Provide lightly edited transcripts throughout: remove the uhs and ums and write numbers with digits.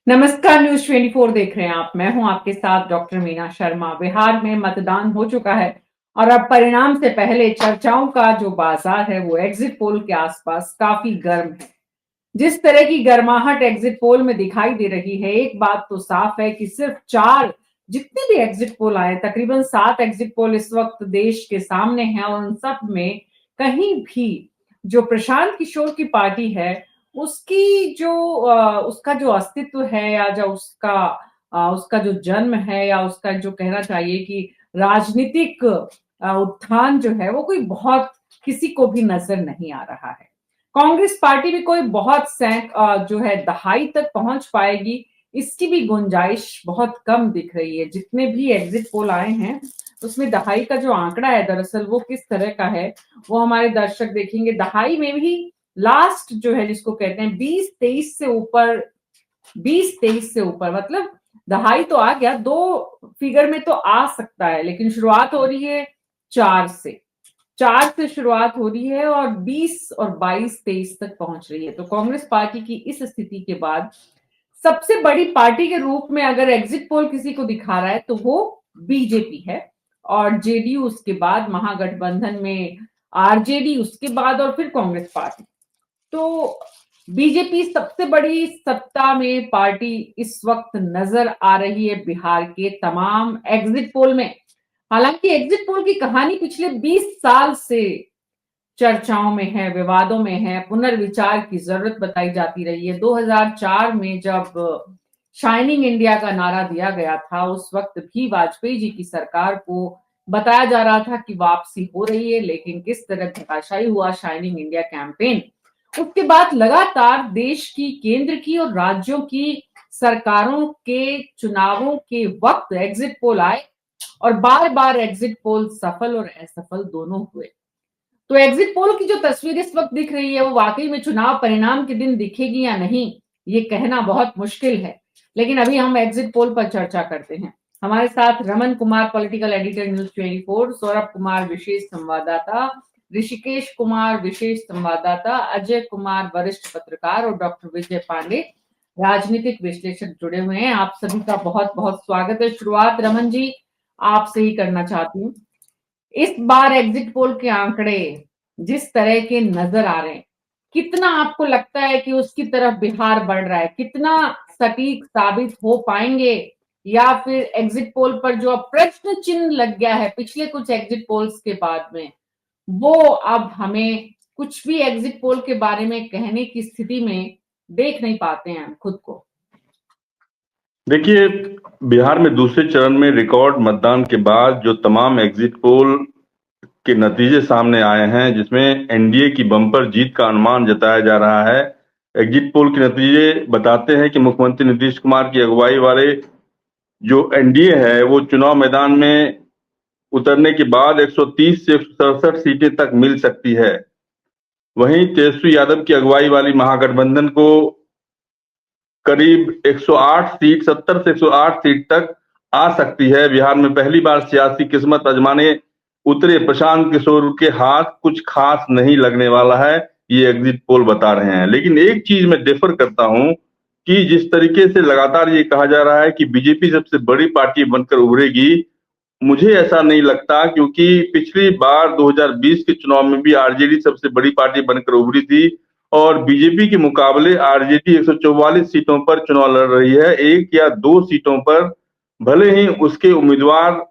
नमस्कार, न्यूज 24 देख रहे हैं आप। मैं हूं आपके साथ डॉक्टर मीना शर्मा। बिहार में मतदान हो चुका है और अब परिणाम से पहले चर्चाओं का जो बाजार है वो एग्जिट पोल के आसपास काफी गर्म है। जिस तरह की गर्माहट एग्जिट पोल में दिखाई दे रही है, एक बात तो साफ है कि सिर्फ चार जितने भी एग्जिट पोल आए, तकरीबन 7 एग्जिट पोल इस वक्त देश के सामने हैं और उन सब में कहीं भी जो प्रशांत किशोर की पार्टी है उसकी जो उसका जो अस्तित्व है या जो उसका जो जन्म है या उसका जो कहना चाहिए कि राजनीतिक उत्थान जो है वो कोई बहुत किसी को भी नजर नहीं आ रहा है। कांग्रेस पार्टी भी कोई बहुत जो है दहाई तक पहुंच पाएगी, इसकी भी गुंजाइश बहुत कम दिख रही है। जितने भी एग्जिट पोल आए हैं उसमें दहाई का जो आंकड़ा है दरअसल वो किस तरह का है वो हमारे दर्शक देखेंगे। दहाई में भी लास्ट जो है जिसको कहते हैं 20-23 से ऊपर मतलब दहाई तो आ गया, दो फिगर में तो आ सकता है, लेकिन शुरुआत हो रही है 4 से शुरुआत हो रही है और 20 और 22-23 तक पहुंच रही है। तो कांग्रेस पार्टी की इस स्थिति के बाद सबसे बड़ी पार्टी के रूप में अगर एग्जिट पोल किसी को दिखा रहा है तो वो बीजेपी है और जेडीयू उसके बाद, महागठबंधन में आरजेडी उसके बाद और फिर कांग्रेस पार्टी। तो बीजेपी सबसे बड़ी सत्ता में पार्टी इस वक्त नजर आ रही है बिहार के तमाम एग्जिट पोल में। हालांकि एग्जिट पोल की कहानी पिछले 20 साल से चर्चाओं में है, विवादों में है, पुनर्विचार की जरूरत बताई जाती रही है। 2004 में जब शाइनिंग इंडिया का नारा दिया गया था उस वक्त भी वाजपेयी जी की सरकार को बताया जा रहा था कि वापसी हो रही है, लेकिन किस तरह धराशायी हुआ शाइनिंग इंडिया कैंपेन। उसके बाद लगातार देश की, केंद्र की और राज्यों की सरकारों के चुनावों के वक्त एग्जिट पोल आए और बार बार एग्जिट पोल सफल और असफल दोनों हुए। तो एग्जिट पोल की जो तस्वीर इस वक्त दिख रही है वो वाकई में चुनाव परिणाम के दिन दिखेगी या नहीं, ये कहना बहुत मुश्किल है। लेकिन अभी हम एग्जिट पोल पर चर्चा करते हैं। हमारे साथ Raman Kumar, political editor news 24, Saurabh Kumar, विशेष संवाददाता, ऋषिकेश कुमार, विशेष संवाददाता, अजय कुमार, वरिष्ठ पत्रकार और डॉक्टर विजय पांडे, राजनीतिक विश्लेषक जुड़े हुए हैं। आप सभी का बहुत बहुत स्वागत है। शुरुआत रमन जी आपसे ही करना चाहती हूँ। इस बार एग्जिट पोल के आंकड़े जिस तरह के नजर आ रहे हैं, कितना आपको लगता है कि उसकी तरफ बिहार बढ़ रहा है? कितना सटीक साबित हो पाएंगे या फिर एग्जिट पोल पर जो अब प्रश्न चिन्ह लग गया है पिछले कुछ एग्जिट पोल्स के बाद में, वो अब हमें कुछ भी एग्जिट पोल के बारे में कहने की स्थिति में देख नहीं पाते हैं खुद को? देखिए, बिहार में दूसरे चरण में रिकॉर्ड मतदान के बाद जो तमाम एग्जिट पोल के नतीजे सामने आए हैं, जिसमें एनडीए की बम्पर जीत का अनुमान जताया जा रहा है। एग्जिट पोल के नतीजे बताते हैं कि मुख्यमंत्री नीतीश कुमार की अगुवाई वाले जो एनडीए है वो चुनाव मैदान में उतरने के बाद 130 से 167 सीटें तक मिल सकती है। वहीं तेजस्वी यादव की अगुवाई वाली महागठबंधन को करीब 108 सीट, 70 से 108 सीट तक आ सकती है। बिहार में पहली बार सियासी किस्मत आजमाने उतरे प्रशांत किशोर के हाथ कुछ खास नहीं लगने वाला है, ये एग्जिट पोल बता रहे हैं। लेकिन एक चीज मैं डिफर करता हूं कि जिस तरीके से लगातार ये कहा जा रहा है कि बीजेपी सबसे बड़ी पार्टी बनकर उभरेगी, मुझे ऐसा नहीं लगता, क्योंकि पिछली बार 2020 के चुनाव में भी आरजेडी सबसे बड़ी पार्टी बनकर उभरी थी और बीजेपी के मुकाबले आरजेडी 144 सीटों पर चुनाव लड़ रही है। एक या दो सीटों पर भले ही उसके उम्मीदवार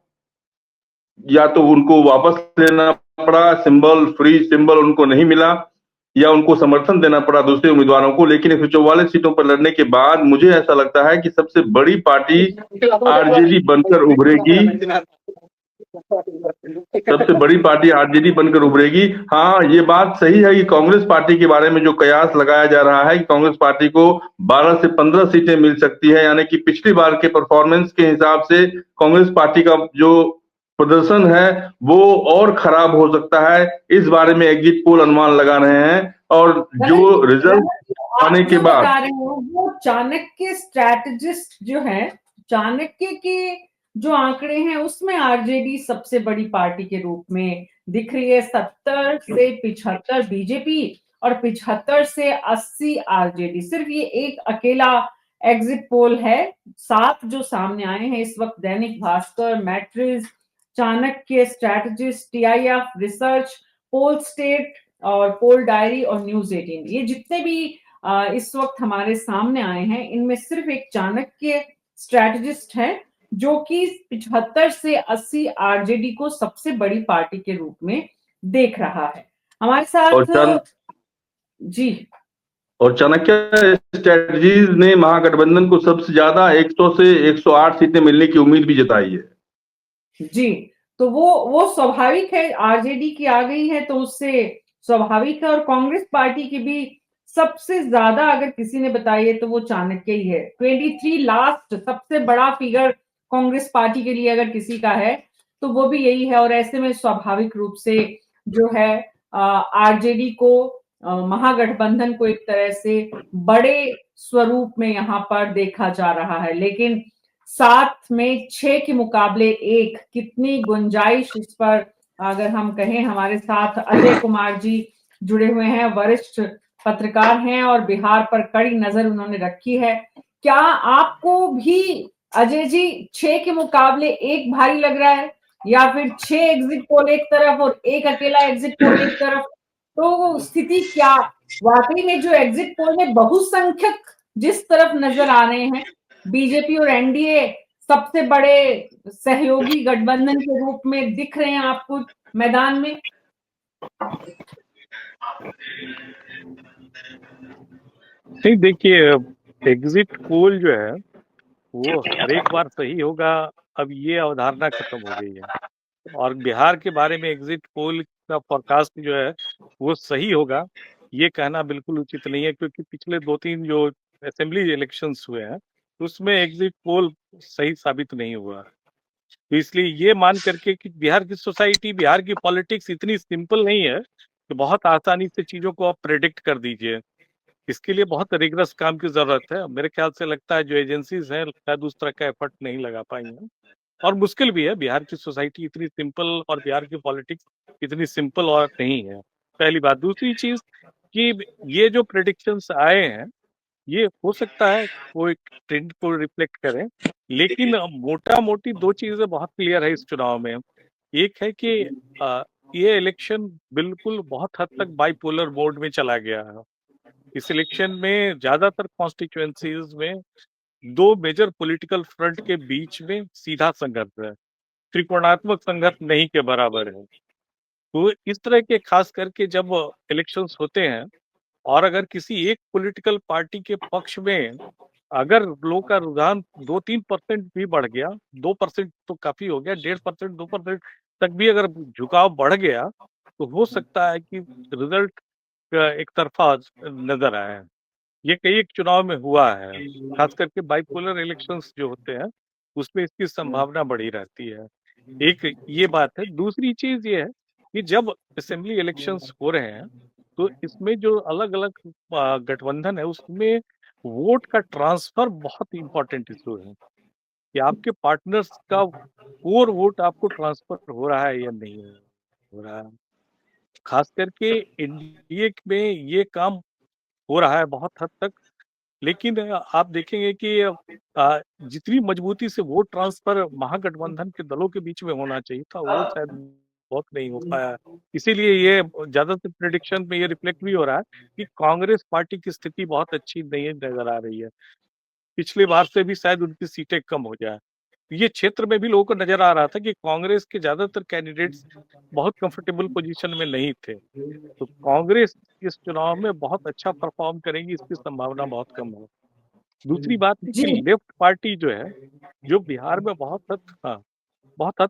या तो उनको वापस लेना पड़ा, सिंबल फ्री सिंबल उनको नहीं मिला, या उनको समर्थन देना पड़ा दूसरे उम्मीदवारों को, लेकिन 144 सीटों पर लड़ने के बाद मुझे ऐसा लगता है कि सबसे बड़ी पार्टी आरजेडी बनकर उभरेगी। सबसे बड़ी पार्टी आरजेडी बनकर उभरेगी। हाँ, ये बात सही है कि कांग्रेस पार्टी के बारे में जो कयास लगाया जा रहा है कि कांग्रेस पार्टी को 12 से 15 सीटें मिल सकती है, यानी कि पिछली बार के परफॉर्मेंस के हिसाब से कांग्रेस पार्टी का जो प्रदर्शन है वो और खराब हो सकता है। इस बारे में एग्जिट पोल अनुमान लगा रहे हैं और जो रिजल्ट आने के बाद बता रहे हो वो चाणक्य स्ट्रैटेजिस्ट जो है, चाणक्य के जो आंकड़े हैं उसमें आरजेडी सबसे बड़ी पार्टी के रूप में दिख रही है। 70 से 75 बीजेपी और 75 से 80 आरजेडी। सिर्फ ये एक अकेला एग्जिट पोल है 7 जो सामने आए हैं इस वक्त, Dainik Bhaskar, Matrize, Chanakya, strategist, TIF research, poll state और पोल डायरी और न्यूज 18, ये जितने भी इस वक्त हमारे सामने आए हैं, इनमें सिर्फ एक चाणक्य स्ट्रैटेजिस्ट है जो कि 75 से 80 आरजेडी को सबसे बड़ी पार्टी के रूप में देख रहा है। हमारे साथ जी, और चाणक्य स्ट्रेटजीज ने महागठबंधन को सबसे ज्यादा 100 से 108 सीटें मिलने की उम्मीद भी जताई है। जी, तो वो स्वाभाविक है, आरजेडी की आ गई है तो उससे स्वाभाविक है। और कांग्रेस पार्टी की भी सबसे ज्यादा अगर किसी ने बताई है तो वो चाणक्य ही है। 23 लास्ट सबसे बड़ा फिगर कांग्रेस पार्टी के लिए अगर किसी का है तो वो भी यही है। और ऐसे में स्वाभाविक रूप से जो है आरजेडी को, महागठबंधन को एक तरह से बड़े स्वरूप में यहाँ पर देखा जा रहा है। लेकिन 7 में 6 के मुकाबले 1, कितनी गुंजाइश इस पर अगर हम कहें। हमारे साथ अजय कुमार जी जुड़े हुए हैं, वरिष्ठ पत्रकार हैं और बिहार पर कड़ी नजर उन्होंने रखी है। क्या आपको भी अजय जी 6 के मुकाबले 1 भारी लग रहा है, या फिर 6 एग्जिट पोल एक तरफ और 1 अकेला एग्जिट पोल एक तरफ? तो स्थिति क्या वाकई में जो एग्जिट पोल में बहुसंख्यक जिस तरफ नजर आ रहे हैं, बीजेपी और एनडीए सबसे बड़े सहयोगी गठबंधन के रूप में दिख रहे हैं आपको मैदान में? नहीं, देखिए, एग्जिट पोल जो है वो हर एक बार सही होगा, अब ये अवधारणा खत्म हो गई है। और बिहार के बारे में एग्जिट पोल का फोरकास्ट जो है वो सही होगा, ये कहना बिल्कुल उचित नहीं है, क्योंकि पिछले 2-3 जो असेंबली इलेक्शंस हुए हैं उसमें एग्जिट पोल सही साबित नहीं हुआ। तो इसलिए ये मान करके कि बिहार की सोसाइटी, बिहार की पॉलिटिक्स इतनी सिंपल नहीं है कि बहुत आसानी से चीजों को आप प्रेडिक्ट कर दीजिए। इसके लिए बहुत रिगरस काम की जरूरत है। मेरे ख्याल से लगता है जो एजेंसीज हैं शायद उस तरह का एफर्ट नहीं लगा पाई हैं, और मुश्किल भी है। बिहार की सोसाइटी इतनी सिंपल और बिहार की पॉलिटिक्स इतनी सिंपल और नहीं है, पहली बात। दूसरी चीज कि ये जो प्रेडिक्शंस आए हैं ये हो सकता है वो एक ट्रेंड को रिफ्लेक्ट करें, लेकिन मोटा मोटी 2 चीजें बहुत क्लियर है इस चुनाव में। एक है कि ये इलेक्शन बिल्कुल बहुत हद तक बाइपोलर मोड में चला गया है। इस इलेक्शन में ज्यादातर कॉन्स्टिट्यूएंसीज में 2 मेजर पॉलिटिकल फ्रंट के बीच में सीधा संघर्ष है, त्रिकोणात्मक संघर्ष नहीं के बराबर है। तो इस तरह के खास करके जब इलेक्शंस होते हैं और अगर किसी एक पॉलिटिकल पार्टी के पक्ष में अगर लोगों का रुझान 2-3% भी बढ़ गया, 2% तो काफी हो गया, 1.5%, 2% तक भी अगर झुकाव बढ़ गया तो हो सकता है कि रिजल्ट एक तरफा नजर आए। ये कई एक चुनाव में हुआ है, खास करके बाइपोलर इलेक्शंस जो होते हैं उसमें इसकी संभावना बढ़ी रहती है। एक ये बात है। दूसरी चीज ये है कि जब असेंबली इलेक्शंस हो रहे हैं तो इसमें जो अलग अलग गठबंधन है उसमें वोट का ट्रांसफर बहुत इंपॉर्टेंट इशू है कि आपके पार्टनर्स का कोर वोट आपको ट्रांसफर हो रहा है या नहीं हो रहा है। खास करके एनडीए में ये काम हो रहा है बहुत हद तक, लेकिन आप देखेंगे कि जितनी मजबूती से वोट ट्रांसफर महागठबंधन के दलों के बीच में होना चाहिए था वो शायद बहुत नहीं हो पाया। इसीलिए ये ज्यादातर प्रेडिक्शन में ये रिफ्लेक्ट भी हो रहा है कि कांग्रेस पार्टी की स्थिति बहुत अच्छी नहीं नजर आ रही है। पिछली बार से भी शायद उनकी सीटें कम हो जाए। ये क्षेत्र में भी लोगों को नजर आ रहा था कि कांग्रेस के ज्यादातर कैंडिडेट्स बहुत कंफर्टेबल पोजीशन में नहीं थे। तो कांग्रेस इस चुनाव में बहुत अच्छा परफॉर्म करेगी, इसकी संभावना बहुत कम है। दूसरी बात है जी, कि लेफ्ट पार्टी जो है, जो बिहार में बहुत हद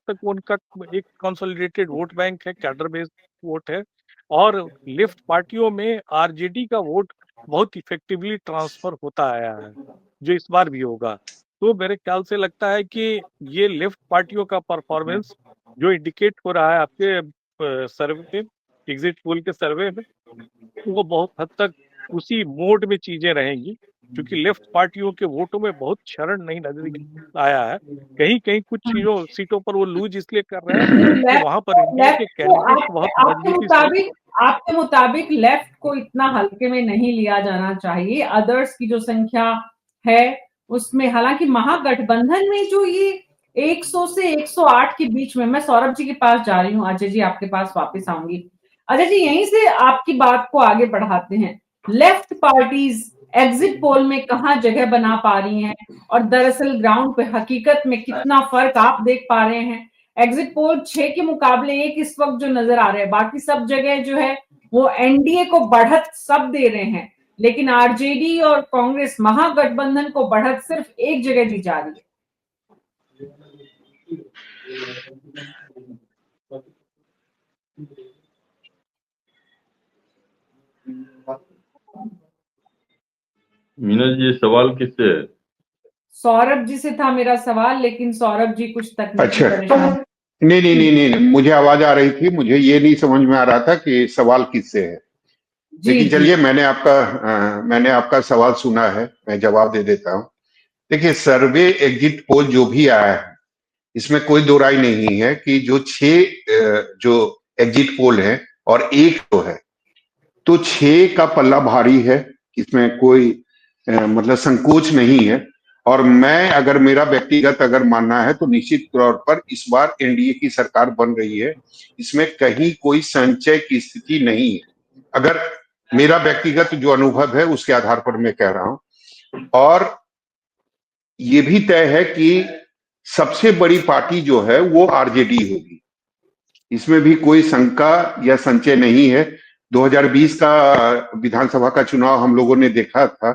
तक उनका एक कंसोलिडेटेड वोट बैंक है, कैडर बेस्ड वोट है, और लेफ्ट पार्टियों में आरजेडी का वोट बहुत इफेक्टिवली ट्रांसफर होता आया है, जो इस बार भी होगा। तो मेरे ख्याल से लगता है कि ये लेफ्ट पार्टियों का परफॉर्मेंस जो इंडिकेट हो रहा है आपके सर्वे में, एग्जिट पोल के सर्वे में, वो बहुत हद तक उसी मोड में चीजें रहेंगी, क्योंकि लेफ्ट पार्टियों के वोटों में बहुत क्षरण नहीं नजर आया है। कहीं कहीं कुछ चीजों सीटों पर वो लूज इसलिए कर रहे हैं कि वहां पर इंडिया के कैंडिडेट्स बहुत मजबूती से। आपके मुताबिक लेफ्ट को इतना हल्के में नहीं लिया जाना चाहिए। अदर्स की जो संख्या है उसमें, हालांकि महागठबंधन में जो ये 100 से 108 के बीच में, मैं सौरभ जी के पास जा रही हूँ, अजय जी आपके पास वापस आऊंगी। अजय जी यहीं से आपकी बात को आगे बढ़ाते हैं। लेफ्ट पार्टीज एग्जिट पोल में कहां जगह बना पा रही हैं और दरअसल ग्राउंड पे हकीकत में कितना फर्क आप देख पा रहे हैं? एग्जिट पोल 6 के मुकाबले 1 इस वक्त जो नजर आ रहे हैं, बाकी सब जगह जो है वो एनडीए को बढ़त सब दे रहे हैं, लेकिन आरजेडी और कांग्रेस महागठबंधन को बढ़त सिर्फ एक जगह दी जा रही है। मीना जी ये सवाल किससे है? सौरभ जी से था मेरा सवाल, लेकिन सौरभ जी कुछ तकनीकी अच्छा परेशान। नहीं, मुझे आवाज आ रही थी, मुझे ये नहीं समझ में आ रहा था कि सवाल किससे है। जी लेकिन जी चलिए मैंने आपका सवाल सुना है, मैं जवाब दे देता हूँ। देखिए, सर्वे एग्जिट पोल जो भी आया है, इसमें कोई दो राय नहीं है कि जो 6 जो एग्जिट पोल है और एक तो है, तो 6 का पल्ला भारी है, इसमें कोई मतलब संकोच नहीं है। और मैं अगर मेरा व्यक्तिगत अगर मानना है तो निश्चित तौर पर इस बार एनडीए की सरकार बन रही है, इसमें कहीं कोई संचय की स्थिति नहीं है। अगर मेरा व्यक्तिगत जो अनुभव है उसके आधार पर मैं कह रहा हूं। और ये भी तय है कि सबसे बड़ी पार्टी जो है वो आरजेडी होगी, इसमें भी कोई शंका या संचय नहीं है। 2020 का विधानसभा का चुनाव हम लोगों ने देखा था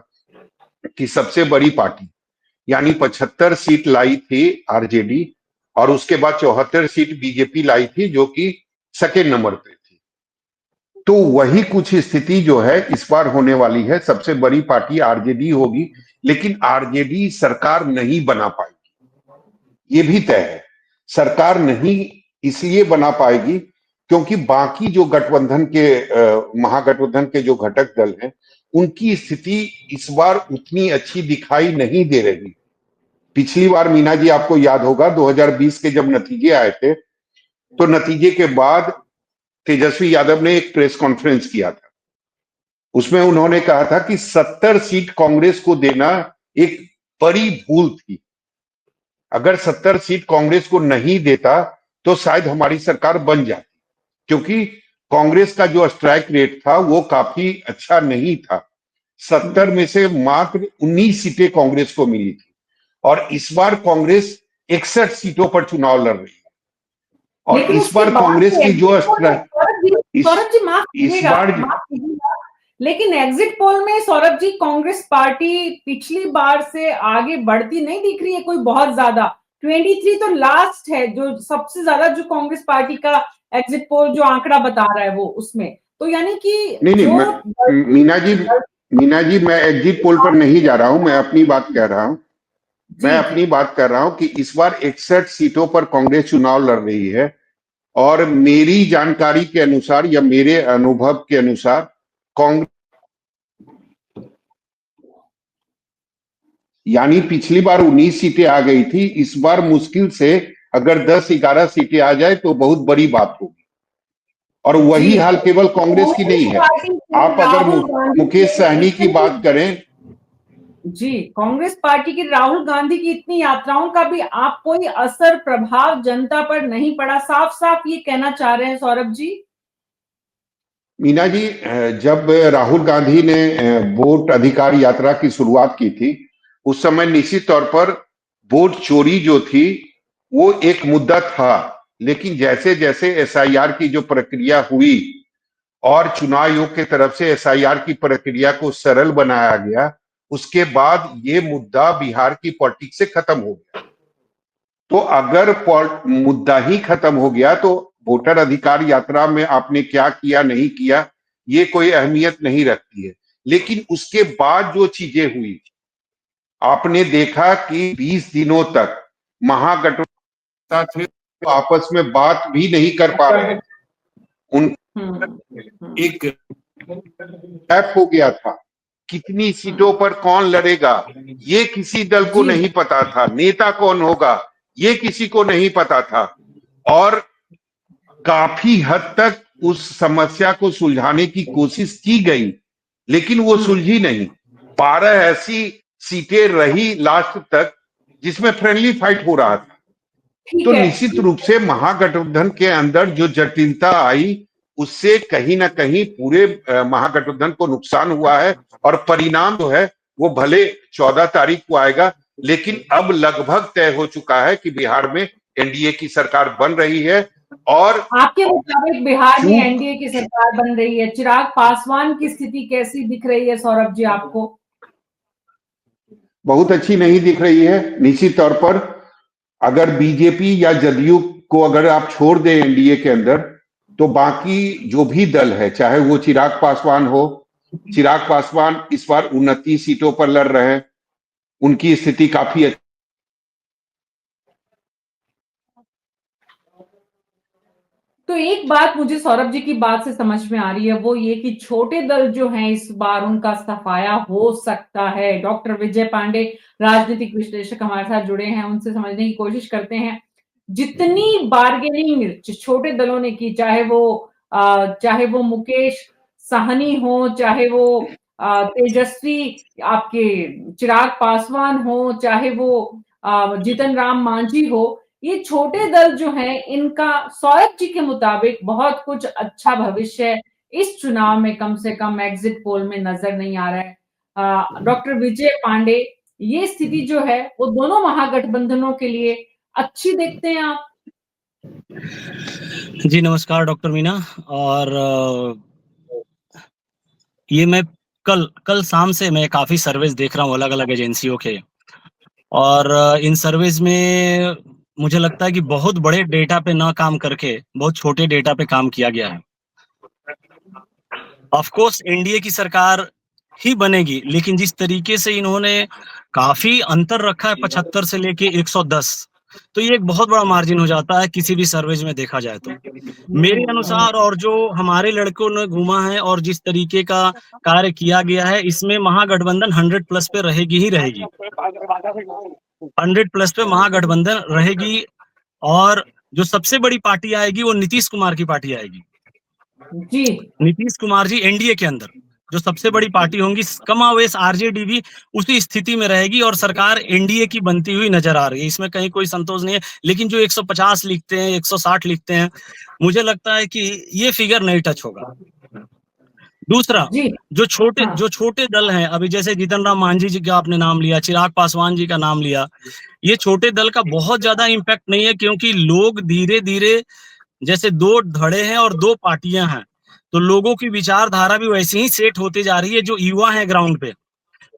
कि सबसे बड़ी पार्टी यानी 75 सीट लाई थी आरजेडी, और उसके बाद 74 सीट बीजेपी लाई थी, जो कि सेकेंड नंबर पे थी। तो वही कुछ स्थिति जो है इस बार होने वाली है, सबसे बड़ी पार्टी आरजेडी होगी, लेकिन आरजेडी सरकार नहीं बना पाएगी, ये भी तय है। सरकार नहीं इसलिए बना पाएगी क्योंकि बाकी जो गठबंधन के महागठबंधन के जो घटक दल हैं, उनकी स्थिति इस बार उतनी अच्छी दिखाई नहीं दे रही। पिछली बार मीना जी आपको याद होगा 2020 के जब नतीजे आए थे, तो नतीजे के बाद तेजस्वी यादव ने एक प्रेस कॉन्फ्रेंस किया था, उसमें उन्होंने कहा था कि 70 सीट कांग्रेस को देना एक बड़ी भूल थी, अगर 70 सीट कांग्रेस को नहीं देता तो शायद हमारी सरकार बन जाती, क्योंकि कांग्रेस का जो स्ट्राइक रेट था वो काफी अच्छा नहीं था। 70 में से मात्र 19 सीटें कांग्रेस को मिली थी, और इस बार कांग्रेस 61 सीटों पर चुनाव लड़ रही है। और इस बार कांग्रेस की जो सौरभ जी माफ इस कीजिएगा, लेकिन एग्जिट पोल में सौरभ जी कांग्रेस पार्टी पिछली बार से आगे बढ़ती नहीं दिख रही है कोई बहुत ज्यादा। 23 तो लास्ट है जो सबसे ज्यादा जो कांग्रेस पार्टी का एग्जिट पोल जो आंकड़ा बता रहा है वो, उसमें तो यानी कि नहीं, मीना जी मैं एग्जिट पोल पर नहीं जा रहा हूं, मैं अपनी बात कह रहा हूं। मैं अपनी बात कर रहा हूं कि इस बार 61 सीटों पर कांग्रेस चुनाव लड़ रही है, और मेरी जानकारी के अनुसार या मेरे अनुभव के अनुसार कांग्रेस, यानी पिछली बार 19 सीटें आ गई थी, इस बार मुश्किल से अगर 10-11 सीटें आ जाए तो बहुत बड़ी बात होगी। और वही हाल केवल कांग्रेस की नहीं है। आप अगर मुकेश सहनी की बात करें, जी, कांग्रेस पार्टी की राहुल गांधी की इतनी यात्राओं का भी आप कोई असर प्रभाव जनता पर नहीं पड़ा, साफ साफ ये कहना चाह रहे हैं सौरभ जी? मीना जी, जब राहुल गांधी ने वोट अधिकार यात्रा की शुरुआत की थी, उस समय निश्चित तौर पर वोट चोरी जो थी वो एक मुद्दा था, लेकिन जैसे जैसे एसआईआर की जो प्रक्रिया हुई और चुनाव आयोग की तरफ से एसआईआर की प्रक्रिया को सरल बनाया गया, उसके बाद ये मुद्दा बिहार की पॉलिटिक्स से खत्म हो गया। तो अगर मुद्दा ही खत्म हो गया तो वोटर अधिकार यात्रा में आपने क्या किया नहीं किया ये कोई अहमियत नहीं रखती है। लेकिन उसके बाद जो चीजें हुई, आपने देखा कि 20 दिनों तक महागठबंधन थे तो आपस में बात भी नहीं कर पा रहे, उन एक गैप हो गया था। कितनी सीटों पर कौन लड़ेगा ये किसी दल को नहीं पता था, नेता कौन होगा ये किसी को नहीं पता था, और काफी हद तक उस समस्या को सुलझाने की कोशिश की गई, लेकिन वो सुलझी नहीं। 12 ऐसी सीटें रही लास्ट तक जिसमें फ्रेंडली फाइट हो रहा था। ठीक तो है। निश्चित रूप से महागठबंधन के अंदर जो जटिलता आई उससे कहीं ना कहीं पूरे महागठबंधन को नुकसान हुआ है, और परिणाम जो है वो भले 14 तारीख को आएगा, लेकिन अब लगभग तय हो चुका है कि बिहार में एनडीए की सरकार बन रही है। और आपके मुताबिक बिहार में चूक एनडीए की सरकार बन रही है। चिराग पासवान की स्थिति कैसी दिख रही है सौरभ जी आपको? बहुत अच्छी नहीं दिख रही है। निश्चित तौर पर अगर बीजेपी या जदयू को अगर आप छोड़ दें एनडीए के अंदर, तो बाकी जो भी दल है, चाहे वो चिराग पासवान हो, चिराग पासवान इस बार 29 सीटों पर लड़ रहे हैं, उनकी स्थिति काफी अच्छी। तो एक बात मुझे सौरभ जी की बात से समझ में आ रही है, वो ये कि छोटे दल जो हैं इस बार उनका सफाया हो सकता है। डॉक्टर विजय पांडे राजनीतिक विश्लेषक हमारे साथ जुड़े हैं, उनसे समझने की कोशिश करते हैं। जितनी बार्गेनिंग छोटे दलों ने की, चाहे वो मुकेश साहनी हो, चाहे वो तेजस्वी आपके चिराग पासवान हो, चाहे वो जीतन राम मांझी हो, ये छोटे दल जो हैं इनका सौरभ जी के मुताबिक बहुत कुछ अच्छा भविष्य इस चुनाव में कम से कम एग्जिट पोल में नजर नहीं आ रहा है। डॉक्टर विजय पांडे, ये स्थिति जो है वो दोनों महागठबंधनों के लिए अच्छी देखते हैं आप? जी नमस्कार डॉक्टर मीना। और ये मैं कल शाम से मैं काफ़ी सर्विस देख रहा हूँ अलग-अलग एजेंसियों के, और इन सर्विस में मुझे लगता है कि बहुत बड़े डेटा पे ना काम करके बहुत छोटे डेटा पे काम किया गया है। ऑफ कोर्स एनडीए की सरकार ही बनेगी, लेकिन जिस तरीके से इन्होंने काफ़ी अंतर रखा है 75 से लेके 110, तो ये एक बहुत बड़ा मार्जिन हो जाता है किसी भी सर्विस में देखा जाए तो। मेरे अनुसार और जो हमारे लड़कों ने घूमा है और जिस तरीके का कार्य किया गया है, इसमें महागठबंधन 100 प्लस पे रहेगी ही रहेगी। 100 प्लस पे महागठबंधन रहेगी, और जो सबसे बड़ी पार्टी आएगी वो नीतीश कुमार की पार्टी आएगी। जी, नीतीश कुमार जी एनडीए के अंदर जो सबसे बड़ी पार्टी होंगी, कमावेश आरजेडी भी उसी स्थिति में रहेगी और सरकार एनडीए की बनती हुई नजर आ रही है। इसमें कहीं कोई संतोष नहीं है, लेकिन जो 150 लिखते हैं, 160 लिखते हैं, मुझे लगता है कि ये फिगर नहीं टच होगा। दूसरा, जी, हाँ, जो छोटे दल हैं, अभी जैसे जीतन राम मांझी जी का आपने नाम लिया, चिराग पासवान जी का नाम लिया, ये छोटे दल का बहुत ज्यादा इम्पैक्ट नहीं है, क्योंकि लोग धीरे धीरे, जैसे दो धड़े हैं और दो पार्टियां हैं, तो लोगों की विचारधारा भी वैसे ही सेट होती जा रही है। जो युवा है ग्राउंड पे,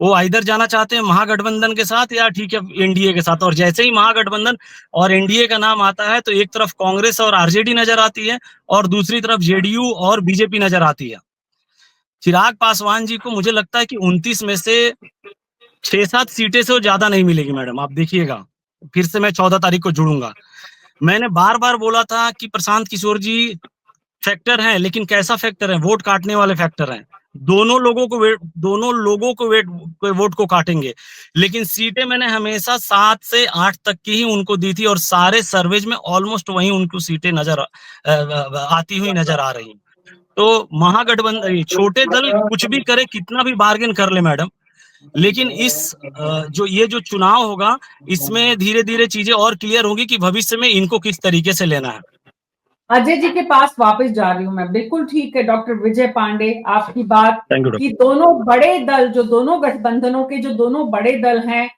वो आइदर जाना चाहते हैं महागठबंधन के साथ या ठीक है एनडीए के साथ। और जैसे ही महागठबंधन और एनडीए का नाम आता है, तो एक तरफ कांग्रेस और आरजेडी नजर आती है और दूसरी तरफ जेडीयू और बीजेपी नजर आती है। चिराग पासवान जी को मुझे लगता है कि 29 में से 6-7 सीटें से वो ज्यादा नहीं मिलेगी मैडम, आप देखिएगा। फिर से मैं 14 तारीख को जुड़ूंगा। मैंने बार बार बोला था कि प्रशांत किशोर जी फैक्टर हैं, लेकिन कैसा फैक्टर है? वोट काटने वाले फैक्टर हैं। दोनों लोगों को वोट को काटेंगे, लेकिन सीटें मैंने हमेशा 7 से 8 तक की ही उनको दी थी, और सारे सर्वेज में ऑलमोस्ट वही उनको सीटें नजर आती हुई नजर आ रही। तो महागठबंधन, छोटे दल कुछ भी करे, कितना भी बार्गेन कर ले मैडम, लेकिन ये जो चुनाव होगा, इसमें धीरे धीरे चीजें और क्लियर होगी कि भविष्य में इनको किस तरीके से लेना है। अजय जी के पास वापस जा रही हूं मैं। बिल्कुल ठीक है डॉक्टर विजय पांडे, आपकी बात थैंक यू कि दोनों बड़े दल, जो दोनों गठबंधनों के जो दोनों बड़े दल हैं,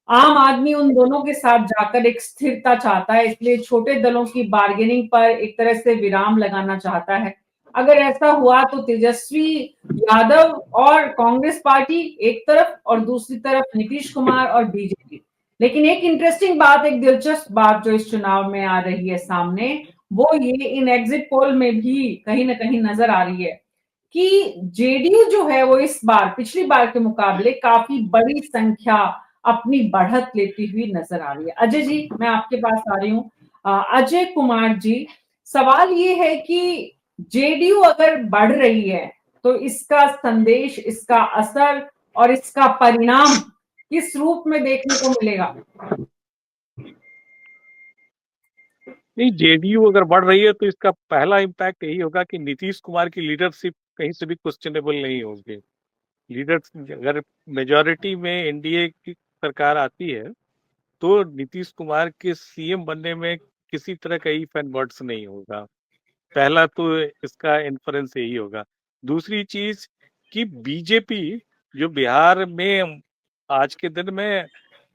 आम आदमी उन दोनों के साथ जाकर एक स्थिरता चाहता है, इसलिए छोटे दलों की बार्गेनिंग पर एक तरह से विराम लगाना चाहता है। अगर ऐसा हुआ तो तेजस्वी यादव और कांग्रेस पार्टी एक तरफ और दूसरी तरफ नीतीश कुमार और बीजेपी। लेकिन एक इंटरेस्टिंग बात, एक दिलचस्प बात जो इस चुनाव में आ रही है सामने, वो ये इन एग्जिट पोल में भी कहीं ना कहीं नजर आ रही है कि जेडीयू जो है वो इस बार पिछली बार के मुकाबले काफी बड़ी संख्या अपनी बढ़त लेती हुई नजर आ रही है। अजय जी, मैं आपके पास आ रही हूँ। अजय कुमार जी, सवाल ये है कि जेडीयू अगर बढ़ रही है तो इसका संदेश, इसका असर और इसका परिणाम किस रूप में देखने को मिलेगा? नहीं, जेडीयू अगर बढ़ रही है तो इसका पहला इम्पैक्ट यही होगा कि नीतीश कुमार की लीडरशिप कहीं से भी क्वेश्चनेबल नहीं होगी। लीडर्स, अगर मेजॉरिटी में एनडीए की सरकार आती है तो नीतीश कुमार के सीएम बनने में किसी तरह का इफ एंड बट्स नहीं होगा। पहला तो इसका इन्फ्रेंस यही होगा। दूसरी चीज कि बीजेपी जो बिहार में आज के दिन में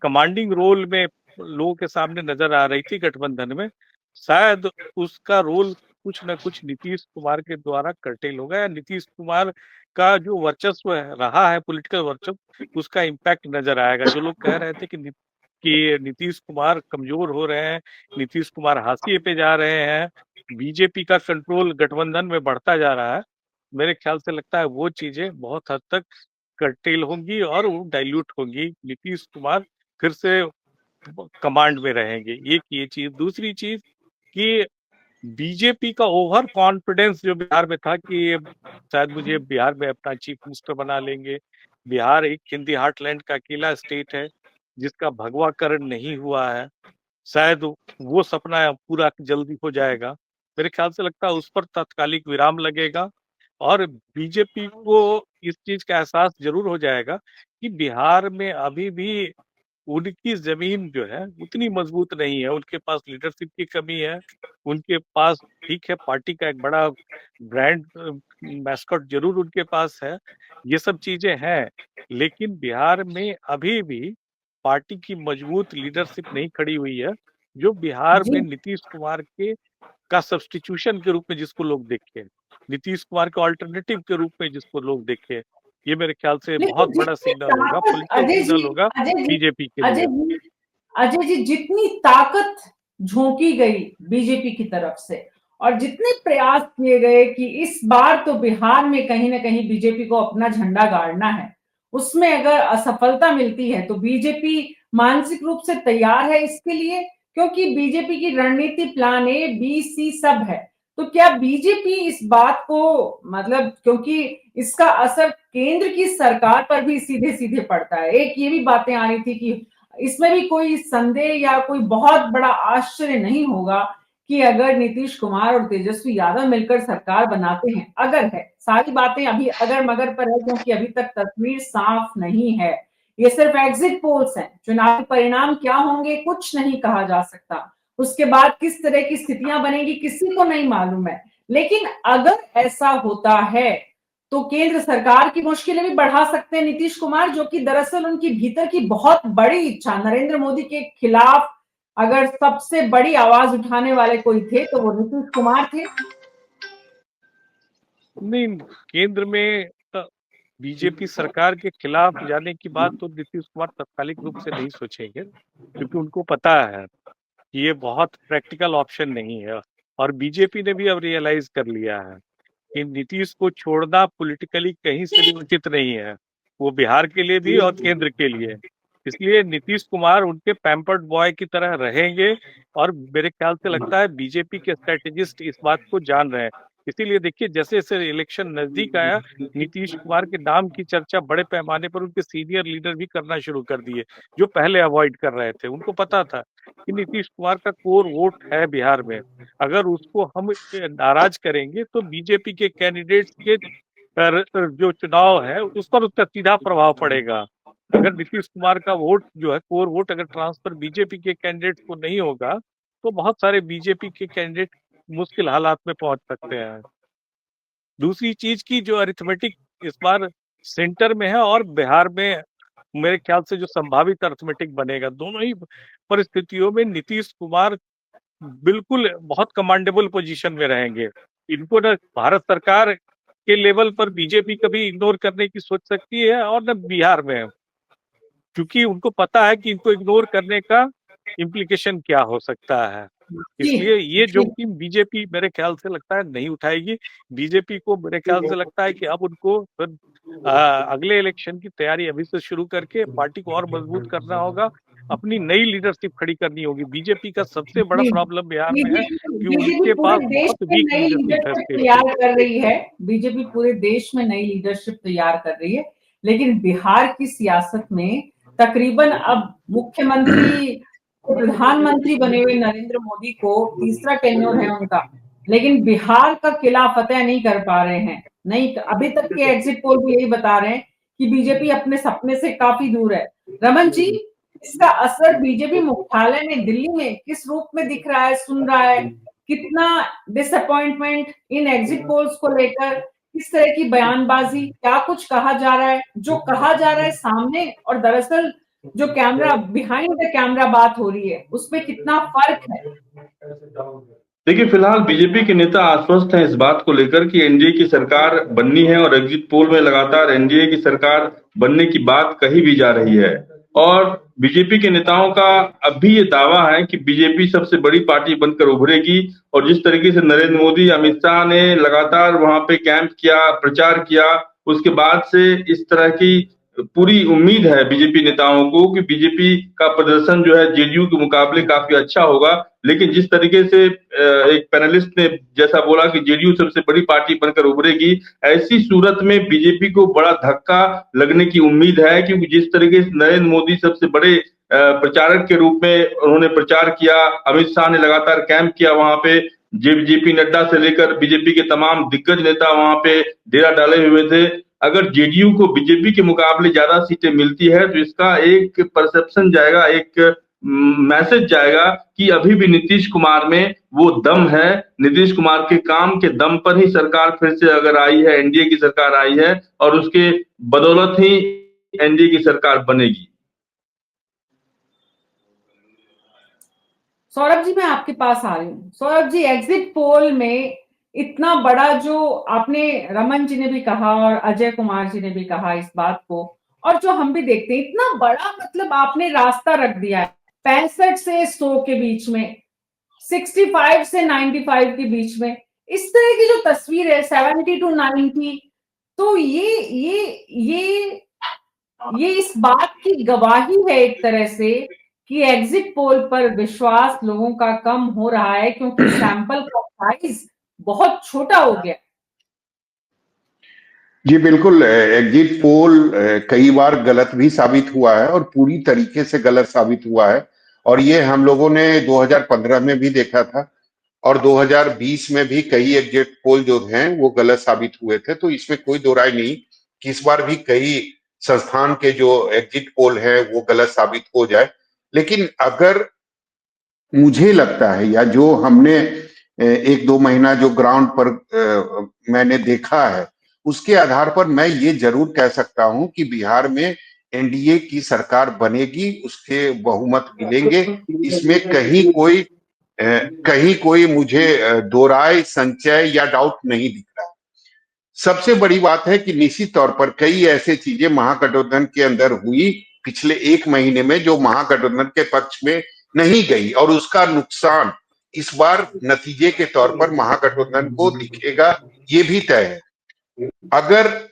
कमांडिंग रोल में लोगों के सामने नजर आ रही थी गठबंधन में, शायद उसका रोल कुछ न कुछ नीतीश कुमार के द्वारा कर्टेल होगा, या नीतीश कुमार का जो वर्चस्व रहा है, पॉलिटिकल वर्चस्व, उसका इम्पैक्ट नजर आएगा। जो लोग कह रहे थे कि नीतीश कुमार कमजोर हो रहे हैं, नीतीश कुमार हाशिए पे जा रहे हैं, बीजेपी का कंट्रोल गठबंधन में बढ़ता जा रहा है, मेरे ख्याल से लगता है वो चीजें बहुत हद तक कर्टेल होंगी और वो डाइल्यूट होंगी। नीतीश कुमार फिर से कमांड में रहेंगे, एक ये चीज। दूसरी चीज कि बीजेपी का ओवर कॉन्फिडेंस जो बिहार में था कि शायद मुझे बिहार में अपना चीफ मिनिस्टर बना लेंगे, बिहार एक हिंदी हार्टलैंड का अकेला स्टेट है जिसका भगवाकरण नहीं हुआ है, शायद वो सपना पूरा जल्दी हो जाएगा। मेरे ख्याल से लगता है उस पर तात्कालिक विराम लगेगा और बीजेपी को इस चीज का एहसास जरूर हो जाएगा कि बिहार में अभी भी उनकी जमीन जो है उतनी मजबूत नहीं है, उनके पास लीडरशिप की कमी है, उनके पास ठीक है पार्टी का एक बड़ा ब्रांड मैस्कॉट जरूर उनके पास है, ये सब चीजें हैं, लेकिन बिहार में अभी भी पार्टी की मजबूत लीडरशिप नहीं खड़ी हुई है जो बिहार जी में नीतीश कुमार के का सब्स्टिट्यूशन के रूप में जिसको लोग देखे, नीतीश कुमार के ऑल्टरनेटिव के रूप में जिसको लोग देखे, ये मेरे ख्याल से लेकिन बहुत बड़ा जितनी सिग्नल होगा, ताकत पॉलिटिकल अजय जी सिग्नल होगा अजय जी बीजेपी के अजय लिए। जी अजय जी जितनी ताकत झोंकी गई बीजेपी की तरफ से और जितने प्रयास किए गए कि इस बार तो बिहार में कहीं ना कहीं बीजेपी को अपना झंडा गाड़ना है, उसमें अगर असफलता मिलती है तो बीजेपी मानसिक रूप से तैयार है इसके लिए, क्योंकि बीजेपी की रणनीति प्लान ए बी सी सब है। तो क्या बीजेपी इस बात को, मतलब क्योंकि इसका असर केंद्र की सरकार पर भी सीधे सीधे पड़ता है, एक ये भी बातें आ रही थी कि इसमें भी कोई संदेह या कोई बहुत बड़ा आश्चर्य नहीं होगा कि अगर नीतीश कुमार और तेजस्वी यादव मिलकर सरकार बनाते हैं, अगर है, सारी बातें अभी अगर मगर पर है क्योंकि अभी तक तस्वीर साफ नहीं है, ये सिर्फ एग्जिट पोल्स हैं, चुनावी परिणाम क्या होंगे कुछ नहीं कहा जा सकता, उसके बाद किस तरह की स्थितियां बनेगी किसी को नहीं मालूम है। लेकिन अगर ऐसा होता है तो केंद्र सरकार की मुश्किलें भी बढ़ा सकते हैं नीतीश कुमार, जो कि दरअसल उनकी भीतर की बहुत बड़ी इच्छा, नरेंद्र मोदी के खिलाफ अगर सबसे बड़ी आवाज उठाने वाले कोई थे तो वो नीतीश कुमार थे। नहीं, केंद्र में बीजेपी सरकार के खिलाफ जाने की बात तो नीतीश कुमार तात्कालिक रूप से नहीं सोचेंगे, क्योंकि उनको पता है कि ये बहुत प्रैक्टिकल ऑप्शन नहीं है, और बीजेपी ने भी अब रियलाइज कर लिया है कि नीतीश को छोड़ना पॉलिटिकली कहीं से भी उचित नहीं है, वो बिहार के लिए भी और केंद्र के लिए। इसलिए नीतीश कुमार उनके पैम्पर्ड बॉय की तरह रहेंगे, और मेरे ख्याल से लगता है बीजेपी के स्ट्रेटेजिस्ट इस बात को जान रहे हैं। इसीलिए देखिए जैसे जैसे इलेक्शन नजदीक आया, नीतीश कुमार के नाम की चर्चा बड़े पैमाने पर उनके सीनियर लीडर भी करना शुरू कर दिए, जो पहले अवॉइड कर रहे थे। उनको पता था कि नीतीश कुमार का कोर वोट है बिहार में, अगर उसको हम नाराज करेंगे तो बीजेपी के कैंडिडेट्स के जो चुनाव है उस पर उसका सीधा प्रभाव पड़ेगा। अगर नीतीश कुमार का वोट जो है, कोर वोट अगर ट्रांसफर बीजेपी के कैंडिडेट को नहीं होगा तो बहुत सारे बीजेपी के कैंडिडेट मुश्किल हालात में पहुंच सकते हैं। दूसरी चीज की जो अरिथमेटिक इस बार सेंटर में है और बिहार में मेरे ख्याल से जो संभावित अरिथमेटिक बनेगा, दोनों ही परिस्थितियों में नीतीश कुमार बिल्कुल बहुत कमांडेबल पोजीशन में रहेंगे। इनको ना भारत सरकार के लेवल पर बीजेपी कभी इग्नोर करने की सोच सकती है और न बिहार में, क्योंकि उनको पता है कि इनको इग्नोर करने का इम्प्लीकेशन क्या हो सकता है। इसलिए ये जी जोखिम बीजेपी मेरे ख्याल से लगता है नहीं उठाएगी। बीजेपी को मेरे ख्याल से लगता है कि अब उनको फिर अगले इलेक्शन की तैयारी अभी से शुरू करके पार्टी को और मजबूत करना होगा, अपनी नई लीडरशिप खड़ी करनी होगी। बीजेपी का सबसे बड़ा जी प्रॉब्लम बिहार में है कि बीजेपी उनके पूरे पास देश बहुत में वीक नई लीडरशिप है लीडरशिप स्टेट तैयार की। कर रही है, बीजेपी पूरे देश में नई लीडरशिप तैयार कर रही है, लेकिन बिहार की सियासत में तकरीबन अब मुख्यमंत्री प्रधानमंत्री बने हुए नरेंद्र मोदी को तीसरा टेन्योर है उनका, लेकिन बिहार का किला फतेह नहीं कर पा रहे हैं। नहीं, अभी तक के एग्जिट पोल भी यही बता रहे हैं कि बीजेपी अपने सपने से काफी दूर है। रमन जी, इसका असर बीजेपी मुख्यालय में दिल्ली में किस रूप में दिख रहा है, सुन रहा है? कितना डिसअपॉइंटमेंट इन एग्जिट पोल्स को लेकर, किस तरह की बयानबाजी, क्या कुछ कहा जा रहा है, जो कहा जा रहा है सामने और दरअसल जो कैमरा बिहाइंड द कैमरा बात हो रही है, उसमें कितना फर्क है? देखिए, फिलहाल बीजेपी के नेता आश्वस्त हैं इस बात को लेकर कि एनडीए की सरकार बननी है और एग्जिट पोल में लगातार एनडीए की सरकार बनने की बात कही भी जा रही है। और बीजेपी के नेताओं का अब भी ये दावा है कि बीजेपी सबसे बड़ी पार्टी बनकर उभरेगी। और जिस तरीके से नरेंद्र मोदी, अमित शाह ने लगातार वहां पे कैंप किया, प्रचार किया, उसके बाद से इस तरह की पूरी उम्मीद है बीजेपी नेताओं को कि बीजेपी का प्रदर्शन जो है जेडीयू के मुकाबले काफी अच्छा होगा। लेकिन जिस तरीके से एक पैनलिस्ट ने जैसा बोला कि जेडीयू सबसे बड़ी पार्टी बनकर उभरेगी, ऐसी सूरत में बीजेपी को बड़ा धक्का लगने की उम्मीद है, क्योंकि जिस तरीके से नरेंद्र मोदी सबसे बड़े प्रचारक के रूप में उन्होंने प्रचार किया, अमित शाह ने लगातार कैंप किया वहां पे, जेपी नड्डा से लेकर बीजेपी के तमाम दिग्गज नेता वहां पे डेरा डाले हुए थे। अगर जेडीयू को बीजेपी के मुकाबले ज्यादा सीटें मिलती है तो इसका एक परसेप्शन जाएगा, एक मैसेज जाएगा कि अभी भी नीतीश कुमार में वो दम है। नीतीश कुमार के काम के दम पर ही सरकार फिर से अगर आई है, एनडीए की सरकार आई है, और उसके बदौलत ही एनडीए की सरकार बनेगी। सौरभ जी, मैं आपके पास आ रही हूँ। सौरभ जी, एग्जिट पोल में इतना बड़ा, जो आपने, रमन जी ने भी कहा और अजय कुमार जी ने भी कहा इस बात को, और जो हम भी देखते हैं, इतना बड़ा मतलब आपने रास्ता रख दिया है 65 से 100 के बीच में, 65 से 95 के बीच में, इस तरह की जो तस्वीर है 70 to 90, तो ये इस बात की गवाही है एक तरह से कि एग्जिट पोल पर विश्वास लोगों का कम हो रहा है, क्योंकि सैंपल का साइज बहुत छोटा हो गया। जी बिल्कुल, एग्जिट पोल कई बार गलत भी साबित हुआ है और पूरी तरीके से गलत साबित हुआ है। और ये हम लोगों ने 2015 में भी देखा था और 2020 में भी कई एग्जिट पोल जो हैं वो गलत साबित हुए थे। तो इसमें कोई दो राय नहीं कि इस बार भी कई संस्थान के जो एग्जिट पोल है वो गलत साबित हो जाए। लेकिन अगर मुझे लगता है, या जो हमने एक दो महीना जो ग्राउंड पर मैंने देखा है, उसके आधार पर मैं ये जरूर कह सकता हूं कि बिहार में एनडीए की सरकार बनेगी, उसके बहुमत मिलेंगे। इसमें कहीं कोई मुझे दो राय, संचय या डाउट नहीं दिख रहा। सबसे बड़ी बात है कि निश्चित तौर पर कई ऐसे चीजें महागठबंधन के अंदर हुई पिछले एक महीने में जो महागठबंधन के पक्ष में नहीं गई, और उसका नुकसान इस बार नतीजे के तौर पर महागठबंधन को दिखेगा, ये भी तय है। अगर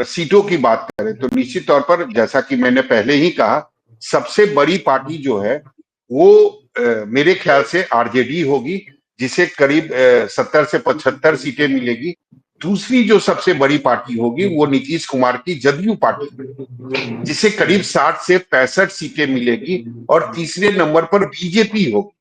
सीटों की बात करें तो निश्चित तौर पर, जैसा कि मैंने पहले ही कहा, सबसे बड़ी पार्टी जो है वो मेरे ख्याल से आरजेडी होगी, जिसे करीब 70 से 75 सीटें मिलेगी। दूसरी जो सबसे बड़ी पार्टी होगी वो नीतीश कुमार की जदयू पार्टी, जिसे करीब 60 से 65 सीटें मिलेगी। और तीसरे नंबर पर बीजेपी होगी,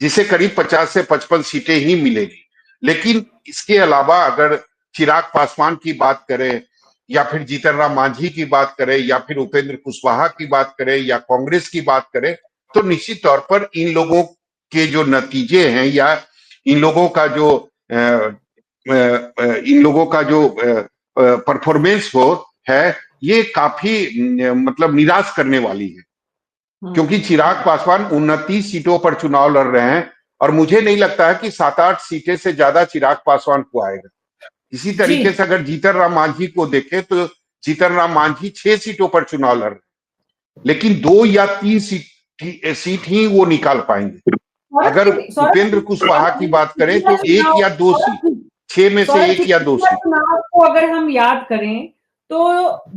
जिसे करीब 50 से 55 सीटें ही मिलेगी। लेकिन इसके अलावा अगर चिराग पासवान की बात करें, या फिर जीतन राम मांझी की बात करें, या फिर उपेंद्र कुशवाहा की बात करें, या कांग्रेस की बात करें, तो निश्चित तौर पर इन लोगों के जो नतीजे हैं, या इन लोगों का जो परफॉर्मेंस हो है, ये काफी मतलब निराश करने वाली है। क्योंकि चिराग पासवान 29 सीटों पर चुनाव लड़ रहे हैं और मुझे नहीं लगता है कि 7-8 सीटें से ज्यादा चिराग पासवान को आएगा। इसी तरीके से अगर जीतन राम मांझी को देखें तो जीतन राम मांझी 6 सीटों पर चुनाव लड़ रहे हैं, लेकिन 2 या 3 सीट ही वो निकाल पाएंगे। अगर उपेंद्र कुशवाहा की बात करें तो 1 या 2 सीट, 6 में से 1 या 2 सीट। चुनाव को अगर हम याद करें तो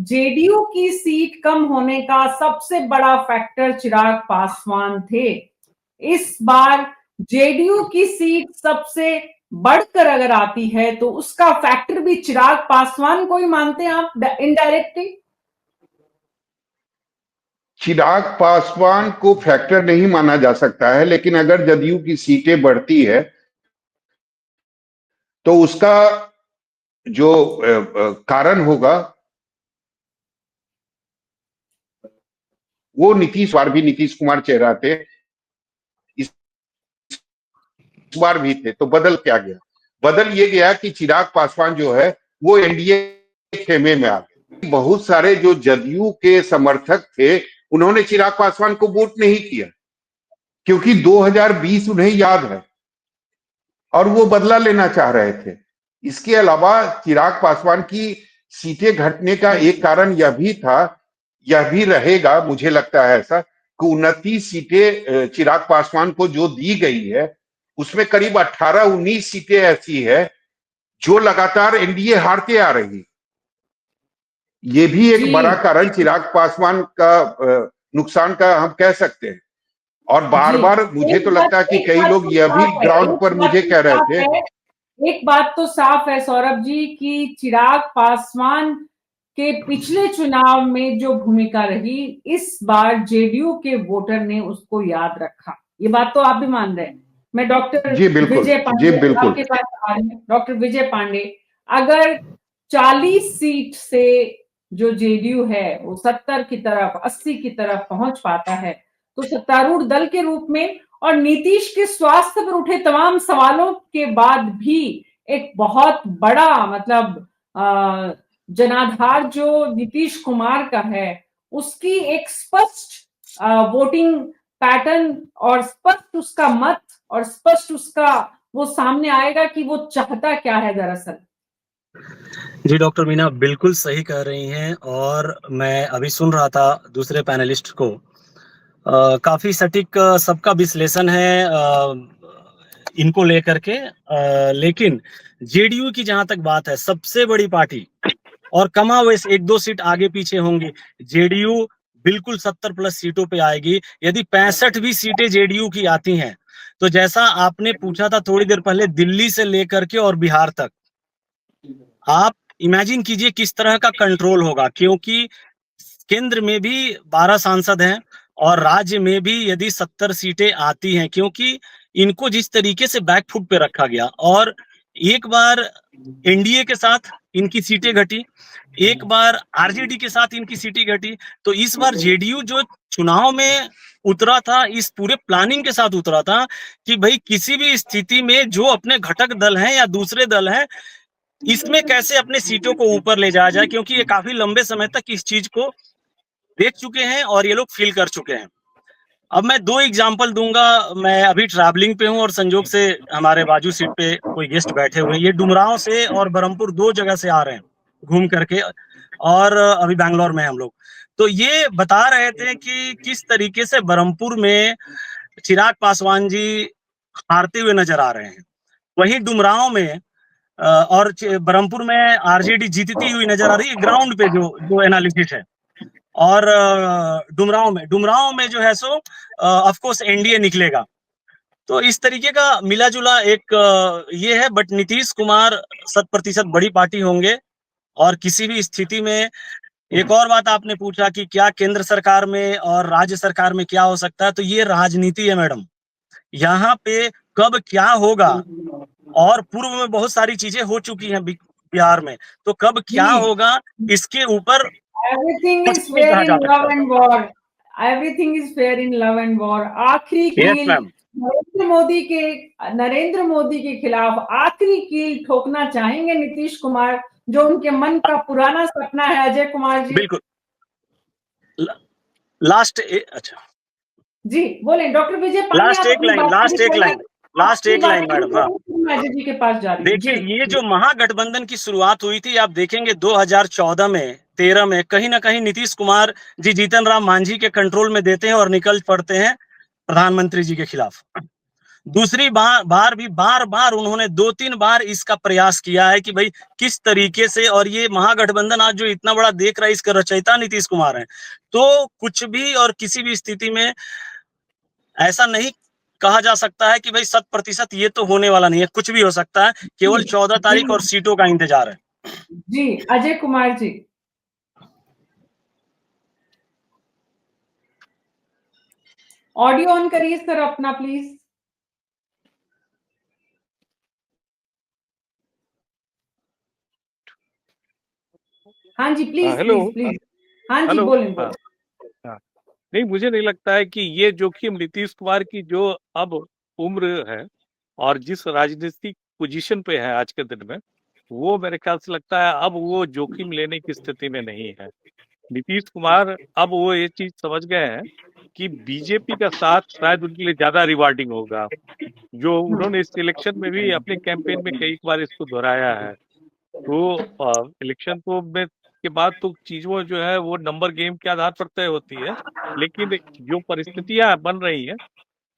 जेडीयू की सीट कम होने का सबसे बड़ा फैक्टर चिराग पासवान थे। इस बार जेडीयू की सीट सबसे बढ़कर अगर आती है तो उसका फैक्टर भी चिराग पासवान को ही मानते हैं आप इनडायरेक्टली? चिराग पासवान को फैक्टर नहीं माना जा सकता है, लेकिन अगर जदयू की सीटें बढ़ती है तो उसका जो कारण होगा वो नीतीश बार भी नीतीश कुमार चेहरा थे, इस बार भी थे। तो बदल क्या गया? बदल ये गया कि चिराग पासवान जो है वो एनडीए खेमे में आ गए। बहुत सारे जो जदयू के समर्थक थे उन्होंने चिराग पासवान को वोट नहीं किया, क्योंकि 2020 उन्हें याद है और वो बदला लेना चाह रहे थे। इसके अलावा चिराग पासवान की सीटें घटने का एक कारण यह भी था, यह भी रहेगा, मुझे लगता है ऐसा, कि 29 सीटें चिराग पासवान को जो दी गई है उसमें करीब 18-19 सीटें ऐसी है जो लगातार एनडीए हारते आ रही। ये भी एक बड़ा कारण चिराग पासवान का नुकसान का हम कह सकते हैं। और बार बार मुझे तो लगता है कि कई लोग यह भी ग्राउंड पर मुझे कह रहे थे, एक बात तो साफ है सौरभ जी कि चिराग पासवान के पिछले चुनाव में जो भूमिका रही, इस बार जेडीयू के वोटर ने उसको याद रखा। ये बात तो आप भी मान रहे हैं। मैं डॉक्टर विजय पांडे आपके पास आ रही हूँ। डॉक्टर विजय पांडे, अगर 40 सीट से जो जेडीयू है वो 70 की तरफ 80 की तरफ पहुंच पाता है, तो सत्तारूढ़ दल के रूप में और नीतीश के स्वास्थ्य पर उठे तमाम सवालों के बाद भी एक बहुत बड़ा मतलब जनाधार जो नीतीश कुमार का है, उसकी एक स्पष्ट वोटिंग पैटर्न और स्पष्ट उसका मत और स्पष्ट उसका वो सामने आएगा कि वो चाहता क्या है दरअसल। जी डॉक्टर मीना बिल्कुल सही कह रही हैं। और मैं अभी सुन रहा था दूसरे पैनलिस्ट को, काफी सटीक सबका विश्लेषण है इनको लेकर के। लेकिन जेडीयू की जहां तक बात है, सबसे बड़ी पार्टी और कमावेश 1-2 सीट आगे पीछे होंगे, जेडीयू बिल्कुल 70 प्लस सीटों पे आएगी। यदि 65 भी सीटें जेडीयू की आती हैं, तो जैसा आपने पूछा था थोड़ी देर पहले, दिल्ली से लेकर के और बिहार तक, आप इमेजिन कीजिए किस तरह का कंट्रोल होगा। क्योंकि केंद्र में भी 12 सांसद हैं और राज्य में भी यदि 70 सीटें आती हैं, क्योंकि इनको जिस तरीके से बैकफुट पे रखा गया, और एक बार एनडीए के साथ इनकी सीटें घटी, एक बार आरजेडी के साथ इनकी सीटें घटी, तो इस बार जेडीयू जो चुनाव में उतरा था, इस पूरे प्लानिंग के साथ उतरा था कि भाई किसी भी स्थिति में जो अपने घटक दल हैं या दूसरे दल हैं, इसमें कैसे अपने सीटों को ऊपर ले जाया जाए, क्योंकि ये काफी लंबे समय तक इस चीज को देख चुके हैं और ये लोग फील कर चुके हैं। अब मैं 2 एग्जांपल दूंगा। मैं अभी ट्रैवलिंग पे हूं और संजोग से हमारे बाजू सीट पे कोई गेस्ट बैठे हुए हैं। ये डुमरांव से और बरहमपुर 2 जगह से आ रहे हैं घूम करके, और अभी बैंगलोर में हम लोग। तो ये बता रहे थे कि किस तरीके से बरहमपुर में चिराग पासवान जी हारते हुए नजर आ रहे हैं, वहीं डुमरांव में और बरहमपुर में आरजेडी जीतती हुई नजर आ रही है ग्राउंड पे, जो जो एनालिसिस है। और डुमरांव में जो है सो ऑफ कोर्स एनडीए निकलेगा। तो इस तरीके का मिला जुला एक ये है। बट नीतीश कुमार 100% बड़ी पार्टी होंगे और किसी भी स्थिति में। एक और बात आपने पूछा कि क्या केंद्र सरकार में और राज्य सरकार में क्या हो सकता है, तो ये राजनीति है मैडम। यहाँ पे कब क्या होगा, और पूर्व में बहुत सारी चीजें हो चुकी हैं बिहार में, तो कब क्या होगा इसके ऊपर एवरीथिंग कुछ इज नहीं फेयर कहा इन जा लव सकता। And war. Everything is fair in love and war. आखिरी यस कील मैम। नरेंद्र मोदी के खिलाफ आखिरी कील ठोकना चाहेंगे नीतीश कुमार, जो उनके मन का पुराना सपना है। अजय कुमार जी बिल्कुल। अच्छा जी बोले। डॉक्टर विजय पांडे, लास्ट आप एक अपनी लाइन, बात मैडम। हाँ शर्मा जी के पास जा रही हूँ। देखिए, ये जो महागठबंधन की शुरुआत हुई थी, आप देखेंगे 2014 में 13 में कहीं ना कहीं नीतीश कुमार जी जीतन राम मांझी के कंट्रोल में देते हैं और निकल पड़ते हैं प्रधानमंत्री जी के खिलाफ। दूसरी बार भी बार बार उन्होंने 2-3 बार इसका प्रयास किया है कि भाई किस तरीके से, और ये महागठबंधन आज जो इतना बड़ा देख रहा है, इसका रचयिता नीतीश कुमार है। तो कुछ भी और किसी भी स्थिति में ऐसा नहीं कहा जा सकता है कि भाई 100% ये तो होने वाला नहीं है, कुछ भी हो सकता है। केवल 14 तारीख और सीटों का इंतजार है। जी अजय कुमार जी, ऑडियो ऑन करिए सर अपना प्लीज। हाँ जी प्लीज हेलो प्लीज प्लीज। हाँ जी हेलो। बोलें हाँ बोलें। हाँ नहीं, मुझे नहीं लगता है कि ये जोखिम नीतीश कुमार की जो अब उम्र है और जिस राजनीतिक पोजीशन पे है आज के दिन में, वो मेरे ख्याल से लगता है अब वो जोखिम लेने की स्थिति में नहीं है। नीतीश कुमार अब वो ये चीज समझ गए हैं कि बीजेपी का साथ शायद उनके लिए ज्यादा रिवार्डिंग होगा। जो उन्होंने इस इलेक्शन में भी अपने कैंपेन में कई बार इसको दोहराया है। तो इलेक्शन तो में के बाद तो चीजों जो है वो नंबर गेम के आधार पर तय होती है, लेकिन जो परिस्थितियां बन रही हैं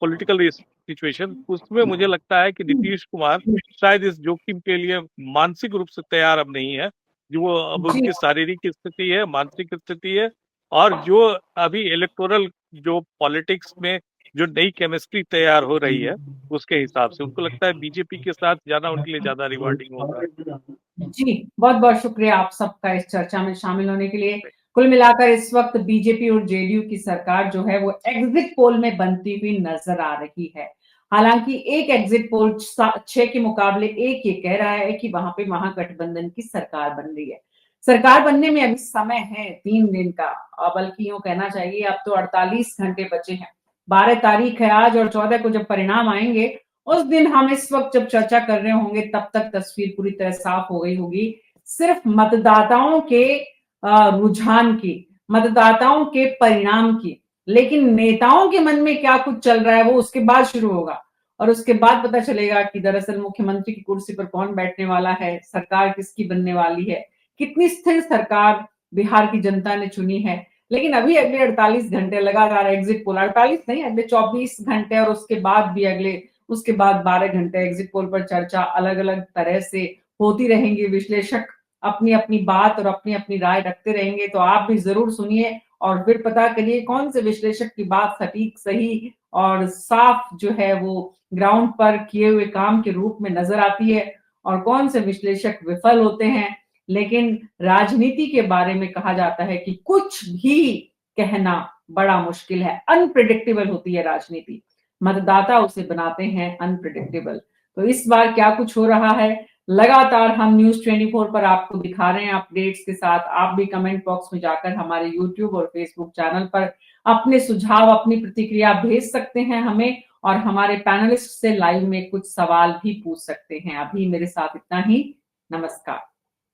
पॉलिटिकल सिचुएशन, उसमें मुझे लगता है कि नीतीश कुमार शायद इस जोखिम के लिए मानसिक रूप से तैयार अब नहीं है। जो अब जी उनकी शारीरिक स्थिति है, मानसिक स्थिति है, और जो अभी इलेक्टोरल जो पॉलिटिक्स में जो नई केमिस्ट्री तैयार हो रही है, उसके हिसाब से उनको लगता है बीजेपी के साथ जाना उनके लिए ज्यादा रिवार्डिंग होगा। जी, बहुत बहुत शुक्रिया आप सबका इस चर्चा में शामिल होने के लिए। कुल मिलाकर इस वक्त बीजेपी और जेडीयू की सरकार जो है वो एग्जिट पोल में बनती हुई नजर आ रही है। हालांकि एक एग्जिट पोल 6 के मुकाबले एक ये कह रहा है कि वहां पे महागठबंधन की सरकार बन रही है। सरकार बनने में अभी समय है 3 दिन का, बल्कि यूं कहना चाहिए अब तो 48 घंटे बचे हैं। 12 तारीख है आज और 14 को जब परिणाम आएंगे उस दिन हम इस वक्त जब चर्चा कर रहे होंगे तब तक तस्वीर पूरी तरह साफ हो गई होगी। सिर्फ मतदाताओं के रुझान की, मतदाताओं के परिणाम की, लेकिन नेताओं के मन में क्या कुछ चल रहा है वो उसके बाद शुरू होगा। और उसके बाद पता चलेगा कि दरअसल मुख्यमंत्री की कुर्सी पर कौन बैठने वाला है, सरकार किसकी बनने वाली है, कितनी स्थिर सरकार बिहार की जनता ने चुनी है। लेकिन अभी अगले 48 घंटे लगातार एग्जिट पोल, 48 नहीं अगले 24 घंटे और उसके बाद भी अगले उसके बाद 12 घंटे एग्जिट पोल पर चर्चा अलग अलग तरह से होती रहेंगी। विश्लेषक अपनी अपनी बात और अपनी अपनी राय रखते रहेंगे, तो आप भी जरूर सुनिए और फिर पता करिए कौन से विश्लेषक की बात सटीक, सही और साफ जो है वो ग्राउंड पर किए हुए काम के रूप में नजर आती है और कौन से विश्लेषक विफल होते हैं। लेकिन राजनीति के बारे में कहा जाता है कि कुछ भी कहना बड़ा मुश्किल है, अनप्रिडिक्टेबल होती है राजनीति, मतदाता उसे बनाते हैं अनप्रिडिक्टेबल। तो इस बार क्या कुछ हो रहा है लगातार हम न्यूज 24 पर आपको दिखा रहे हैं अपडेट्स के साथ। आप भी कमेंट बॉक्स में जाकर हमारे यूट्यूब और फेसबुक चैनल पर अपने सुझाव, अपनी प्रतिक्रिया भेज सकते हैं हमें और हमारे पैनलिस्ट से लाइव में कुछ सवाल भी पूछ सकते हैं। अभी मेरे साथ इतना ही, नमस्कार।